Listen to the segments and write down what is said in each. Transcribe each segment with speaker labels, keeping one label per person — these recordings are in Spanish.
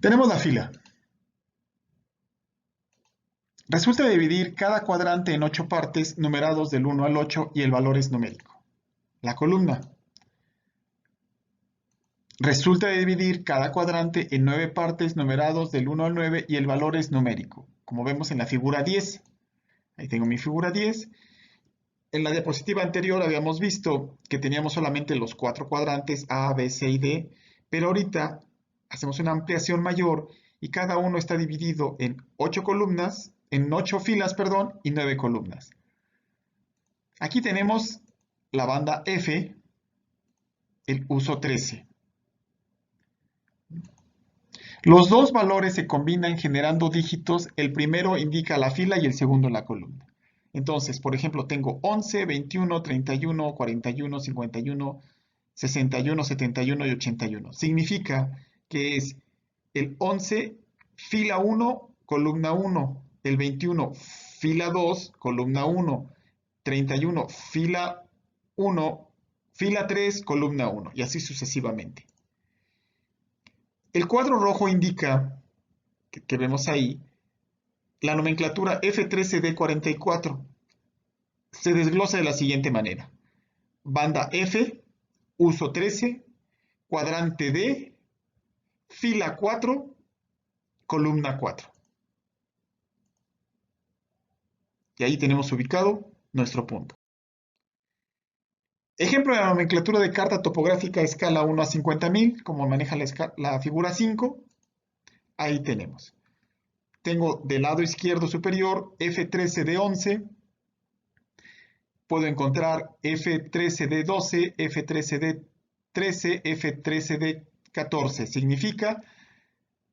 Speaker 1: Tenemos la fila. Resulta dividir cada cuadrante en 8 partes numerados del 1 al 8 y el valor es numérico. La columna. Resulta dividir cada cuadrante en 9 partes numerados del 1 al 9 y el valor es numérico, como vemos en la figura 10. Ahí tengo mi figura 10. En la diapositiva anterior habíamos visto que teníamos solamente los 4 cuadrantes A, B, C y D, pero ahorita hacemos una ampliación mayor y cada uno está dividido en 8 columnas, en 8 filas, perdón, y 9 columnas. Aquí tenemos la banda F, el uso 13. Los dos valores se combinan generando dígitos, el primero indica la fila y el segundo la columna. Entonces, por ejemplo, tengo 11, 21, 31, 41, 51, 61, 71 y 81. Significa que es el 11, fila 1, columna 1, el 21, fila 2, columna 1, 31, fila 1, fila 3, columna 1, y así sucesivamente. El cuadro rojo indica, que vemos ahí, la nomenclatura F13D44. Se desglosa de la siguiente manera. Banda F, uso 13, cuadrante D, fila 4, columna 4. Y ahí tenemos ubicado nuestro punto. Ejemplo de la nomenclatura de carta topográfica escala 1 a 50.000, como maneja la figura 5. Ahí tenemos. Tengo del lado izquierdo superior F13D11. Puedo encontrar F13D12, F13D13, F13D14. Significa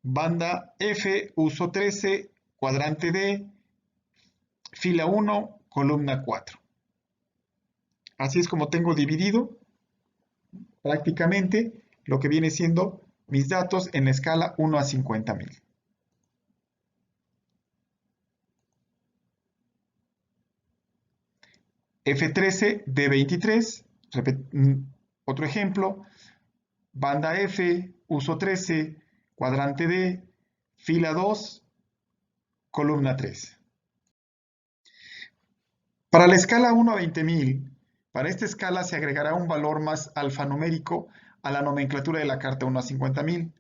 Speaker 1: banda F, uso 13, cuadrante D, fila 1, columna 4. Así es como tengo dividido prácticamente lo que viene siendo mis datos en la escala 1 a 50.000. F13D23, otro ejemplo, banda F, uso 13, cuadrante D, fila 2, columna 3. Para la escala 1 a 20.000, para esta escala se agregará un valor más alfanumérico a la nomenclatura de la carta 1 a 50.000.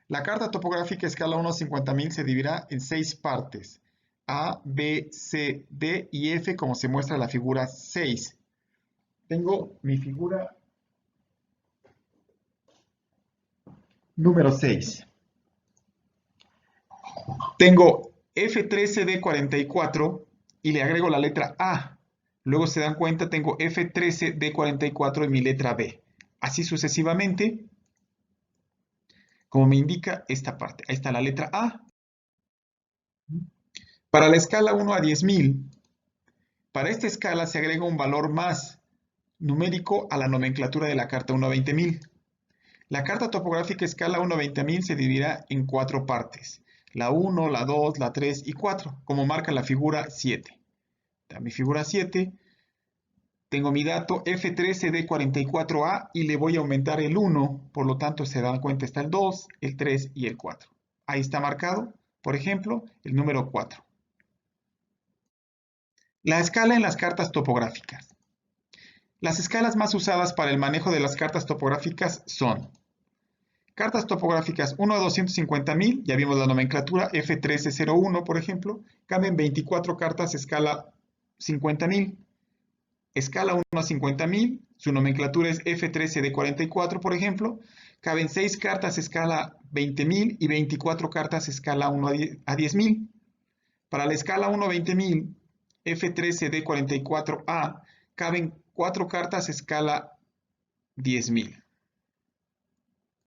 Speaker 1: La carta topográfica escala 1 a 50.000 se dividirá en 6 partes, A, B, C, D y F, como se muestra en la figura 6. Tengo mi figura número 6. Tengo F13D44 y le agrego la letra A. Luego se dan cuenta, tengo F13D44 en mi letra B. Así sucesivamente, como me indica esta parte. Ahí está la letra A. Para la escala 1 a 10.000, para esta escala se agrega un valor más numérico a la nomenclatura de la carta 1 a 20.000. La carta topográfica escala 1 a 20.000 se dividirá en 4 partes. La 1, la 2, la 3 y 4, como marca la figura 7. En mi figura 7 tengo mi dato F13D44A y le voy a aumentar el 1, por lo tanto se dan cuenta está el 2, el 3 y el 4. Ahí está marcado, por ejemplo, el número 4. La escala en las cartas topográficas. Las escalas más usadas para el manejo de las cartas topográficas son cartas topográficas 1 a 250.000, ya vimos la nomenclatura, F1301, por ejemplo, caben 24 cartas escala 50.000. Escala 1 a 50.000, su nomenclatura es F13D44, por ejemplo, caben 6 cartas escala 20.000 y 24 cartas escala 1 a 10.000. Para la escala 1 a 20.000, F13D44A, caben 4 cartas escala 10.000.